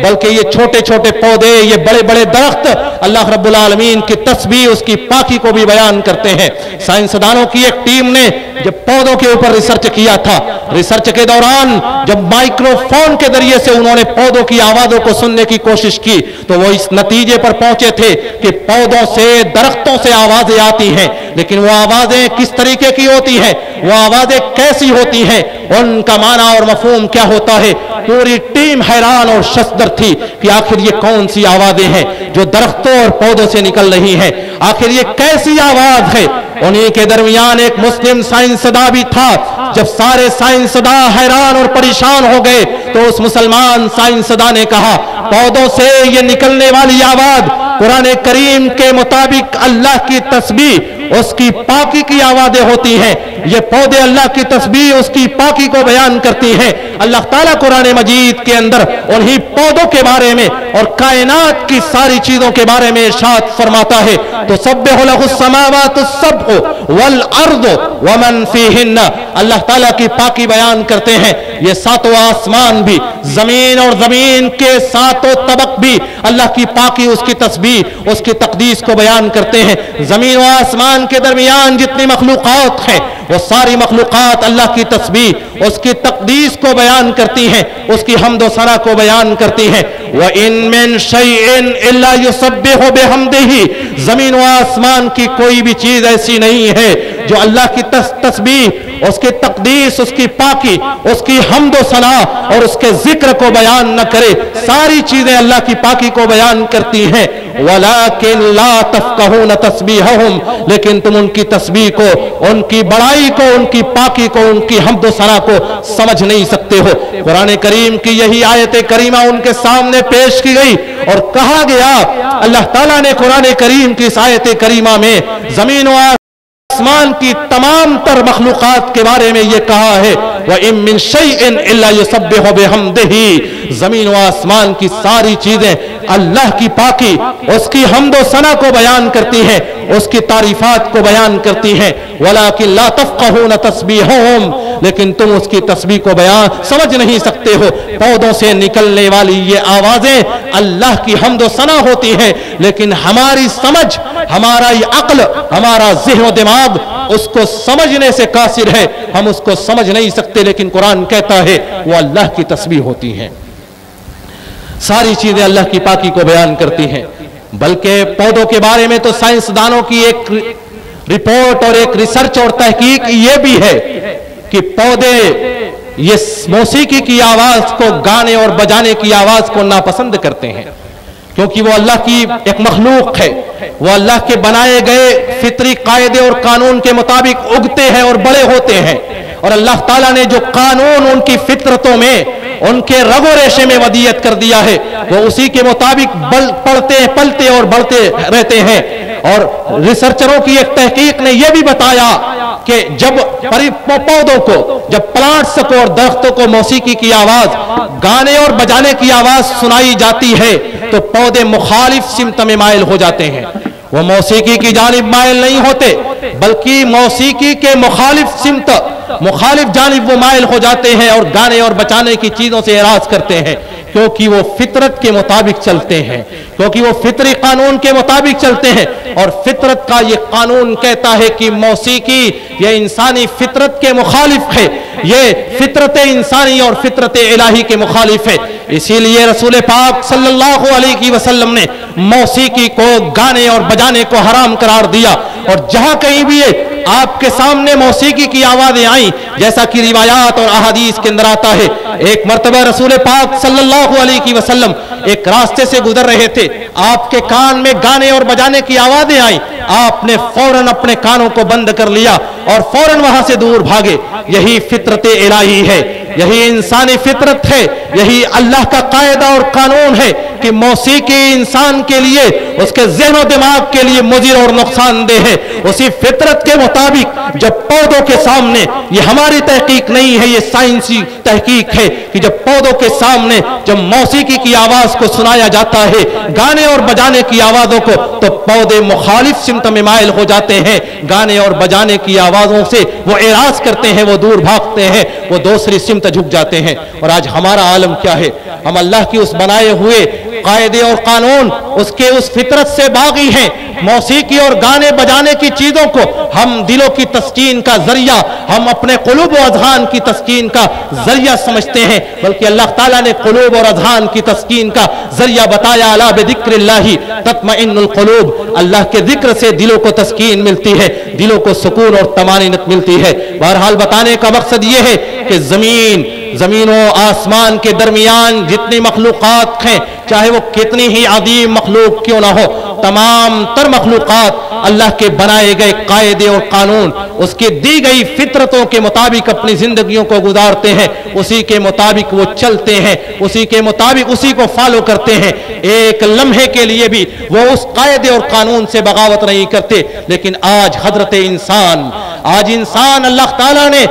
بلکہ یہ چھوٹے چھوٹے پودے، یہ بڑے بڑے درخت اللہ رب العالمین کی تسبیح، اس کی پاکی کو بھی بیان کرتے ہیں۔ سائنسدانوں کی ایک ٹیم نے جب پودوں کے اوپر ریسرچ کیا تھا، ریسرچ کے دوران جب مائکرو فون کے ذریعے سے انہوں نے پودوں کی آوازوں کو سننے کی کوشش کی تو وہ اس نتیجے پر پہنچے تھے کہ پودوں سے، درختوں سے آوازیں آتی ہیں، لیکن وہ آوازیں کس طریقے کی ہوتی ہیں، وہ آوازیں کیسی ہوتی ہیں، ان کا معنی اور مفہوم کیا ہوتا ہے۔ پوری ٹیم حیران اور ششدر تھی کہ آخر یہ کون سی آوازیں ہیں جو درختوں اور پودوں سے نکل رہی ہیں، آخر یہ کیسی آواز ہے۔ انہی کے درمیان ایک مسلم سائنسداں بھی تھا۔ جب سارے سائنسداں حیران اور پریشان ہو گئے تو اس مسلمان سائنسداں نے کہا پودوں سے یہ نکلنے والی آواز قرآن کریم کے مطابق اللہ کی تسبیح، اس کی پاکی کی آوازیں ہوتی ہیں، یہ پودے اللہ کی تسبیح، اس کی پاکی کو بیان کرتی ہیں۔ اللہ تعالیٰ قرآن مجید کے اندر انہی پودوں کے بارے میں اور کائنات کی ساری چیزوں کے بارے میں ارشاد فرماتا ہے تسبح لہ السماوات السبع والارض ومن فیہن، اللہ تعالیٰ کی پاکی بیان کرتے ہیں۔ یہ ساتوں آسمان بھی، زمین اور زمین کے ساتوں طبق بھی اللہ کی پاکی، اس کی تسبیح، اس کی تقدیس کو بیان کرتے ہیں۔ زمین و آسمان کے درمیان جتنی مخلوقات ہیں وہ ساری مخلوقات اللہ کی تسبیح، اس کی تقدیس کو بیان کرتی ہیں، اس کی حمد و ثنا کو بیان کرتی ہیں۔ وَإِن مِّن شَيْءٍ إِلَّا يُسَبِّحُ بِحَمْدِهِ، زمین و آسمان کی کوئی بھی چیز ایسی نہیں ہے جو اللہ کی تسبیح، اس کی تقدیس، اس کی پاکی، اس کی حمد و ثنا اور اس کے ذکر کو بیان نہ کرے۔ ساری چیزیں اللہ کی پاکی کو بیان کرتی ہیں۔ وَلَكِن لَا تَفْقَهُونَ تَسْبِيحَهُمْ، لیکن تم ان کی تسبیح کو، ان کی بڑائی کو، ان کی پاکی کو، ان کی حمد و ثنا کو سمجھ نہیں سکتے ہو۔ قرآن کریم کی یہی آیت کریمہ ان کے سامنے پیش کی گئی اور کہا گیا، اللہ تعالیٰ نے قرآن کریم کی اس آیت کریمہ میں زمین و آسمان کی تمام تر مخلوقات کے بارے میں یہ کہا ہے وَإِن مِّن شَيْءٍ إِلَّا يُسَبِّحُ بِحَمْدِهِ، زمین و آسمان کی ساری چیزیں اللہ کی پاکی، اس کی حمد و ثنا کو بیان کرتی ہیں، اس کی تعریفات کو بیان کرتی ہیں۔ وَلَكِن لَا تَفْقَهُونَ تَسْبِيحَهُمْ، لیکن تم اس کی تسبیح کو بیان سمجھ نہیں سکتے ہو۔ پودوں سے نکلنے والی یہ آوازیں اللہ کی حمد و ثنا ہوتی ہیں، لیکن ہماری سمجھ، ہمارا یہ عقل، ہمارا ذہن و دماغ اس کو سمجھنے سے قاصر ہے، ہم اس کو سمجھ نہیں سکتے، لیکن قرآن کہتا ہے وہ اللہ کی تسبیح ہوتی ہیں۔ सारी चीजें अल्लाह की पाकी को बयान करती हैं। बल्कि पौधों के बारे में तो साइंसदानों की एक रिपोर्ट और एक रिसर्च और तहकीक ये भी है कि पौधे ये मौसीकी की आवाज को, गाने और बजाने की आवाज को नापसंद करते हैं, क्योंकि वो अल्लाह की एक मखलूक है। वो अल्लाह के बनाए गए फितरी कायदे और कानून के मुताबिक उगते हैं और बड़े होते हैं। और अल्लाह ताला ने जो कानून उनकी फितरतों में, उनके रगो रेशे में वदियत कर दिया है, वो उसी के मुताबिक पलते और बढ़ते रहते हैं। और रिसर्चरों की एक तहकीक ने यह भी बताया कि जब पौधों को, जब प्लांट्स को और दरख्तों को मौसीकी की आवाज, गाने और बजाने की आवाज सुनाई जाती है तो पौधे मुखालिफ सिमत में माइल हो जाते हैं। वो मौसीकी की जानिब माइल नहीं होते, बल्कि मौसीकी के मुखालिफ सिमत, मुखालिफ जानिब वो माइल हो जाते हैं और गाने और बजाने की चीजों से एराज करते हैं, क्योंकि वो फितरत के मुताबिक चलते हैं, क्योंकि वो फितरी कानून के मुताबिक चलते हैं। और फितरत का ये कानून कहता है कि मौसीकी ये इंसानी फितरत के मुखालिफ है, ये फितरत इंसानी और फितरत इलाही के मुखालिफ है। इसीलिए रसूल पाक सल्लल्लाहु अलैहि वसल्लम ने मौसीकी को, गाने और बजाने को हराम करार दिया। और जहां कहीं भी आपके सामने मौसीकी की आवाजें आई, जैसा कि रिवायात और अहादीस के अंदर आता है, एक मर्तबा रसूल पाक सल्लल्लाहु अलैहि वसल्लम एक रास्ते से गुजर रहे थे, आपके कान में गाने और बजाने की आवाजें आई, आपने फौरन अपने कानों को बंद कर लिया और फौरन वहां से दूर भागे। यही फितरत इलाही है, यही इंसानी फितरत है, यही अल्लाह का कायदा और कानून है कि मौसीकी इंसान के लिए, उसके ज़हन दिमाग के लिए मुज़िर और नुकसानदेह है। उसी फितरत के मुताबिक जब पौधों के सामने, ये हमारी तहकीक नहीं है, ये साइंसी तहकीक है कि जब पौधों के सामने जब मौसीकी की आवाज को सुनाया जाता है, गाने और बजाने की आवाजों को, तो पौधे मुखालिफ सिमत में माइल हो जाते हैं। गाने और बजाने की आवाजों से वो एराज करते हैं, वो दूर भागते हैं, वो दूसरी सिमत झुक जाते हैं। और आज हमारा आलम क्या है? हम अल्लाह की उस बनाए हुए कायदे और कानून, उसके उस फितरत से बागी हैं। मौसीकी और गाने बजाने की चीजों को हम दिलों की तस्कीन का जरिया, हम अपने कुलूब और अज़हान की तस्कीन का जरिया समझते हैं, बल्कि अल्लाह ताला ने कुलूब और अज़हान की तस्कीन का जरिया बताया। अला बिज़िक्रिल्लाहि तत्मइन्नुल कुलूब, अल्लाह के जिक्र से दिलों को तस्कीन मिलती है, दिलों को सुकून और तमानीनत मिलती है। बहरहाल बताने का मकसद ये है कि जमीनों आसमान के दरमियान जितनी मखलूक़ात हैं, चाहे वो कितनी ही अदीम मखलूक क्यों ना हो, तमाम तर मखलूक़ात अल्लाह के बनाए गए कायदे और कानून, उसकी दी गई फितरतों के मुताबिक अपनी जिंदगियों को गुजारते हैं, उसी के मुताबिक वो चलते हैं, उसी के मुताबिक उसी को फॉलो करते हैं। एक लम्हे के लिए भी वो उस कायदे और कानून से बगावत नहीं करते। लेकिन आज हजरत इंसान, आज इंसान, अल्लाह ताला ने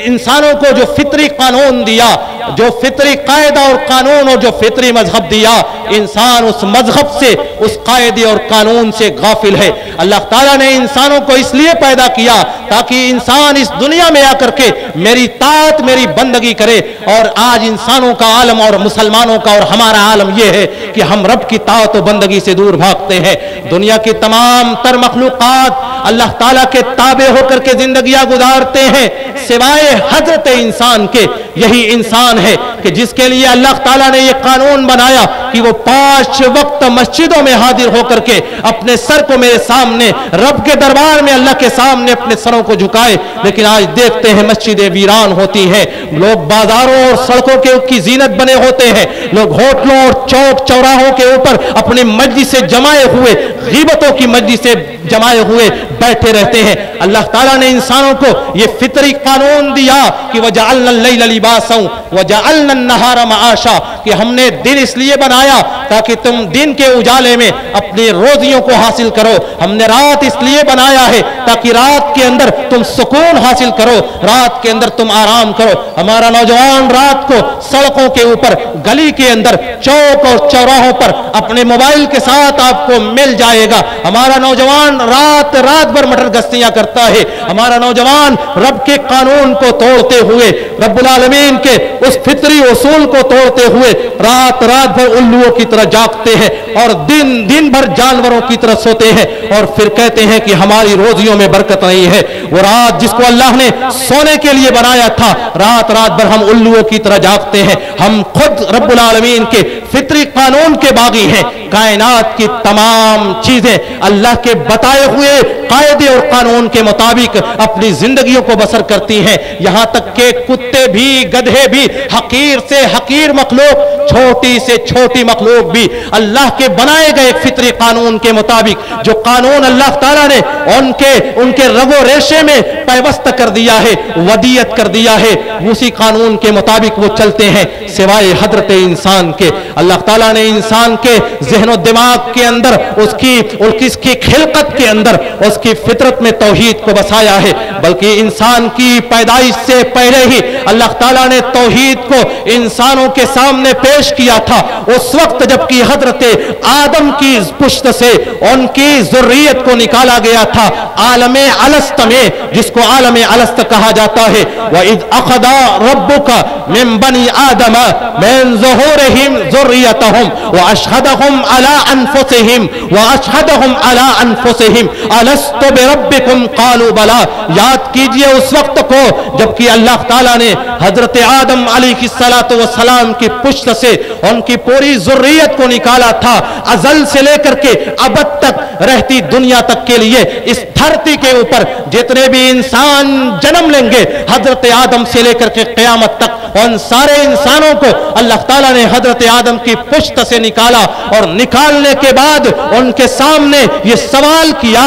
इंसानों को जो फितरी कानून दिया, जो फितरी कायदा और कानून और जो फितरी मजहब दिया, इंसान उस मजहब से, उस कायदे और कानून से गाफिल है। अल्लाह ताला ने इंसानों को इसलिए पैदा किया ताकि इंसान इस दुनिया में आकर के मेरी ताअत, मेरी बंदगी करे। और आज इंसानों का आलम और मुसलमानों का और हमारा आलम यह है कि हम रब की ताअत और बंदगी से दूर भागते हैं। दुनिया की तमाम तर मखलूक़ात अल्लाह ताला के ताबे होकर के जिंदगियां गुजारते हैं, सिवाय हजरत इंसान के। यही इंसान है कि जिसके लिए अल्लाह ताला ने यह कानून बनाया कि वो 5 वक्त मस्जिदों में हाजिर होकर के अपने सर को मेरे सामने, रब के दरबार में अल्लाह के सामने अपने सरों को झुकाए। लेकिन आज देखते हैं मस्जिदें वीरान होती हैं, लोग बाजारों और सड़कों के की जीनत बने होते हैं, लोग होटलों और चौक चौराहों के ऊपर अपनी मजलिस से जमाए हुए, गीबतों की मजलिस से जमाए हुए बैठे रहते हैं। अल्लाह ताला ने इंसानों को ये फितरी कानून दिया कि वजअलना लैला लिबासन वजअलना अन्नहारा मआशा, कि हमने दिन इसलिए बनाया ताकि तुम दिन के उजाले में अपनी रोजियों को हासिल करो, हमने रात इसलिए बनाया है ताकि रात के अंदर तुम सुकून हासिल करो, रात के अंदर तुम आराम करो। हमारा नौजवान रात को सड़कों के ऊपर, गली के अंदर, चौक और चौराहों पर अपने मोबाइल के साथ आपको मिल जाएगा। हमारा नौजवान रात भर मटर गश्तियां करता है। हमारा नौजवान रब के कानून को तोड़ते हुए, रब्बुल आलमीन के उस फितरी उसूल को तोड़ते हुए रात रात भर उल्लुओं की तरह जागते हैं और दिन दिन भर जानवरों की तरह सोते हैं, और फिर कहते हैं कि हमारी रोजियों में बरकत नहीं है। वो रात जिसको अल्लाह ने सोने के लिए बनाया था, रात रात भर हम उल्लुओं की तरह जागते हैं। हम खुद रब्बुल आलमीन के फितरी कानून के बागी हैं। कायनात की तमाम चीजें अल्लाह के बताए हुए कायदे और कानून के मुताबिक अपनी जिंदगियों को बसर करती हैं। यहां तक के कुत्ते भी, गधे भी, हकीर से हकीर मखलूक, छोटी से छोटी मखलूक भी अल्लाह के बनाए गए फितरी कानून के मुताबिक, जो कानून अल्लाह ताला ने उनके रगो रेशे में पैवस्त कर दिया है, वदियत कर दिया है, उसी कानून के मुताबिक वो चलते हैं, सिवाय हजरत इंसान के। अल्लाह ताला ने इंसान के ज़हन और दिमाग के अंदर, उसकी खिलकत के अंदर, उसकी फितरत में तौहीद को बसाया है। बल्कि इंसान की पैदाइश से पहले ही अल्लाह ताला ने तौहीद को इंसानों के सामने पेश किया था। उस वक्त जबकि हजरत आदम की पुश्त से उनकी ज़ुर्रियत को निकाला गया था आलमे अलस्त में, जिसको आलमे अलस्त कहा जाता है। वइज़ अख़ज़ा रब्बुका मिन बनी आदम मिन ज़ुहूरिहिम ज़ुर्रियतहुम व अशहदहुम अला अनफुसिहिम अलस्तु बिरब्बिकुम क़ालू बला। याद कीजिए उस वक्त को जबकि अल्लाह ताला ने हजरत आदम अलैहिस्सलातु वस्सलाम की पुश्त से उनकी पूरी ज़ुर्रियत को निकाला था। अज़ल से लेकर के अबद तक रहती दुनिया तक के लिए इस धरती के ऊपर जितने भी इंसान जन्म लेंगे, हजरत आदम से लेकर के क़यामत तक, उन सारे इंसानों को अल्लाह ताला ने हजरत आदम की पुश्त से निकाला, और निकालने के बाद उनके सामने ये सवाल किया,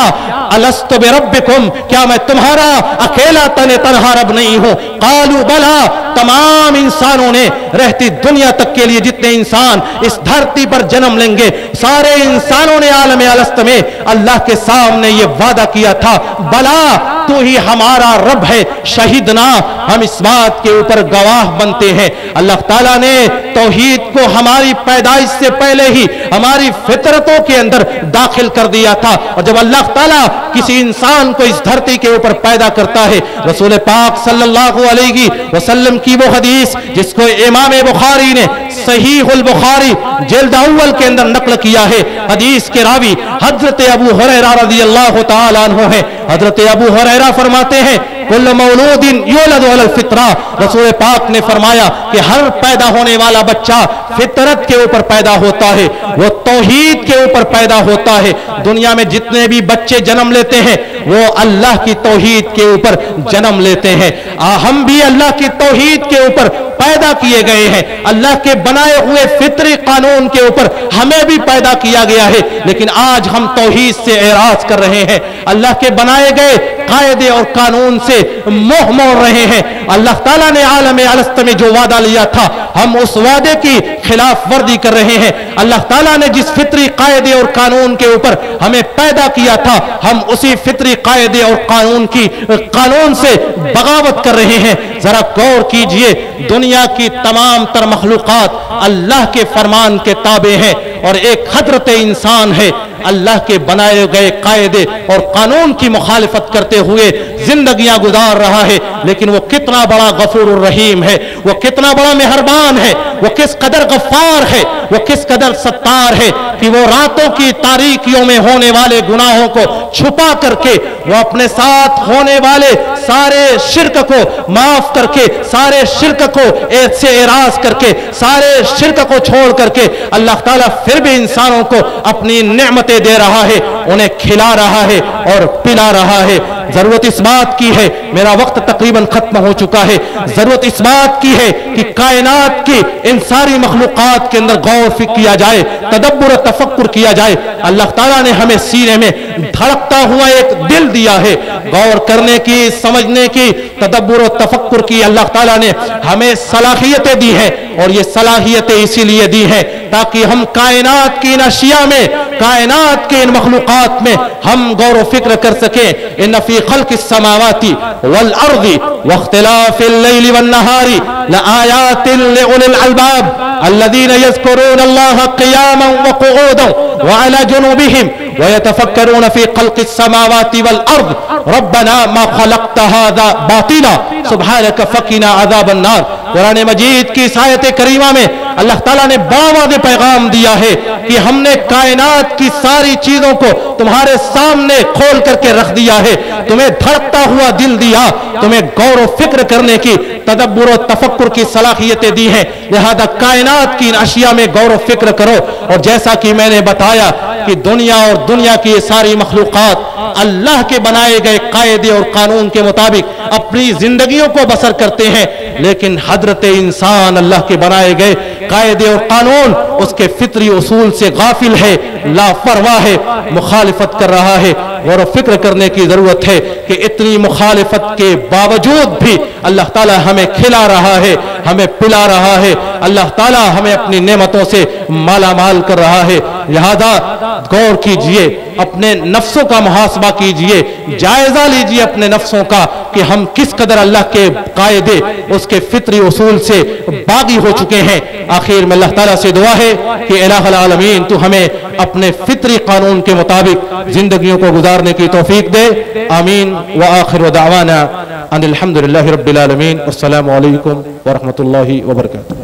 अलस्तु बिरब्बिकुम, क्या मैं तुम्हारा अकेला तन्हा रब नहीं हूं? कालू बला। तमाम इंसानों ने, रहती दुनिया तक के लिए जितने इंसान इस धरती पर जन्म लेंगे, सारे इंसानों ने आलम अलस्त में अल्लाह के सामने ये वादा किया था, बला तू ही हमारा रब है, शहीदना, हम इस बात के ऊपर गवाह बनते हैं। अल्लाह ताला ने तौहीद को हमारी पैदाइश से पहले ही हमारी फितरतों के अंदर दाखिल कर दिया था। और जब अल्लाह ताला किसी इंसान को इस धरती के ऊपर पैदा करता है, रसूल पाक सल्लल्लाहु अलैहि वसल्लम की वो हदीस जिसको इमाम बुखारी ने सहीहुल बुखारी जिल्द अव्वल के अंदर नकल किया है, हदीस के रावी हजरत अबू हुरैरा रज़ियल्लाहु ताला अन्हु है। हजरत अबू हुरैरा फरमाते हैं, कुल्लु मौलूदिन युलदु अलल फित्रा, रसूल पाक ने फरमाया कि हर पैदा होने वाला बच्चा फितरत के ऊपर पैदा होता है, वो तौहीद के ऊपर पैदा होता है। दुनिया में जितने भी बच्चे जन्म लेते हैं वो अल्लाह की तौहीद के ऊपर जन्म लेते हैं। हम भी अल्लाह की तौहीद के ऊपर पैदा किए गए हैं, अल्लाह के बनाए हुए फितरी कानून के ऊपर हमें भी पैदा किया गया है, लेकिन आज हम तौहीद से एराज कर रहे हैं, अल्लाह के बनाए गए कायदे और कानून से मुंह मोड़ रहे हैं। अल्लाह ताला ने आलम अलस्त में जो वादा लिया था, हम उस वादे की खिलाफ वर्जी कर रहे हैं। अल्लाह ताला ने जिस फितरी कायदे और कानून के ऊपर हमें पैदा किया था, हम उसी फितरी कायदे और कानून से बगावत कर रहे हैं। जरा गौर कीजिए, दुनिया की तमाम तर मखलूकात अल्लाह के फरमान के ताबे हैं, और एक हजरत इंसान है अल्लाह के बनाए गए कायदे और कानून की मुखालिफत करते हुए जिंदगियां गुजार रहा है। लेकिन वो कितना बड़ा गफूर रहीम है, वो कितना बड़ा मेहरबान है, वो किस कदर गफ्फार है, वो किस कदर सत्तार है कि वो रातों की तारीकियों में होने वाले गुनाहों को छुपा करके, वो अपने साथ होने वाले सारे शिर्क को माफ करके, सारे शिर्क को से एराज करके, सारे शिर्क को छोड़ करके अल्लाह ताला फिर भी इंसानों को अपनी नेमतें दे रहा है, उन्हें खिला रहा है और पिला रहा है। जरूरत इस बात की है, मेरा वक्त तकरीबन खत्म हो चुका है, जरूरत इस बात की है कि कायनात की इन सारी मखलूकात के अंदर गौर किया जाए, तदब्बुर तफक्कुर किया जाए। अल्लाह ताला ने हमें सीने में धड़कता हुआ एक दिल दिया है, गौर करने की, समझने की, तदब्बुर तफक्कुर की अल्लाह ताला ने हमें सलाहियतें दी हैं, और ये सलाहियतें इसीलिए दी हैं ताकि हम कायनात की इन अशिया में, कायनात के इन मखलूकात में हम गौर व फिक्र कर सकें। इन फी खल्क़िस समावाति वल अर्ज़ि वख्तिलाफ़िल लैलि वन नहारी लआयातिन लिउलिल अलबाब अल्लज़ीना यज़्कुरूनल्लाहा क़ियामन व क़ुऊदन व अला जुनूबिहिम व यतफ़क्करून फी खल्क़िस समावाति वल अर्ज़ रब्बना मा ख़लक़्त हाज़ा बातिला सुब्हानक फ़क़िना अज़ाबन नार। कुरान मजीद की इस आयत करीमा में اللہ تعالیٰ نے باواضح پیغام دیا ہے کہ ہم نے کائنات کی ساری چیزوں کو تمہارے سامنے کھول کر کے رکھ دیا ہے، تمہیں دھڑکتا ہوا دل دیا، تمہیں غور و فکر کرنے کی، تدبر و تفکر کی صلاحیتیں دی ہیں، لہذا کائنات کی ان اشیاء میں غور و فکر کرو۔ اور جیسا کہ میں نے بتایا کہ دنیا اور دنیا کی یہ ساری مخلوقات اللہ کے بنائے گئے قاعدے اور قانون کے مطابق اپنی زندگیوں کو بسر کرتے ہیں، لیکن حضرت انسان اللہ کے بنائے گئے قاعدے اور قانون اس کے فطری اصول سے غافل ہے، لاپرواہ ہے، مخالفت کر رہا ہے۔ غور و فکر کرنے کی ضرورت ہے کہ اتنی مخالفت کے باوجود بھی اللہ تعالیٰ ہمیں کھلا رہا ہے، ہمیں پلا رہا ہے، اللہ تعالیٰ ہمیں اپنی نعمتوں سے مالا مال کر رہا ہے۔ لہذا غور کیجئے، اپنے نفسوں کا محاسبہ کیجئے، جائزہ لیجئے اپنے نفسوں کا کہ ہم کس قدر اللہ کے قاعدے، اس کے فطری اصول سے باغی ہو چکے ہیں۔ آخر میں اللہ تعالیٰ سے دعا ہے کہ الہ العالمین تو ہمیں اپنے فطری قانون کے مطابق زندگیوں کو گزارنے کی توفیق دے، آمین۔ وآخر دعوانا ان الحمدللہ رب العالمین، السلام علیکم ورحمۃ اللہ وبرکاتہ۔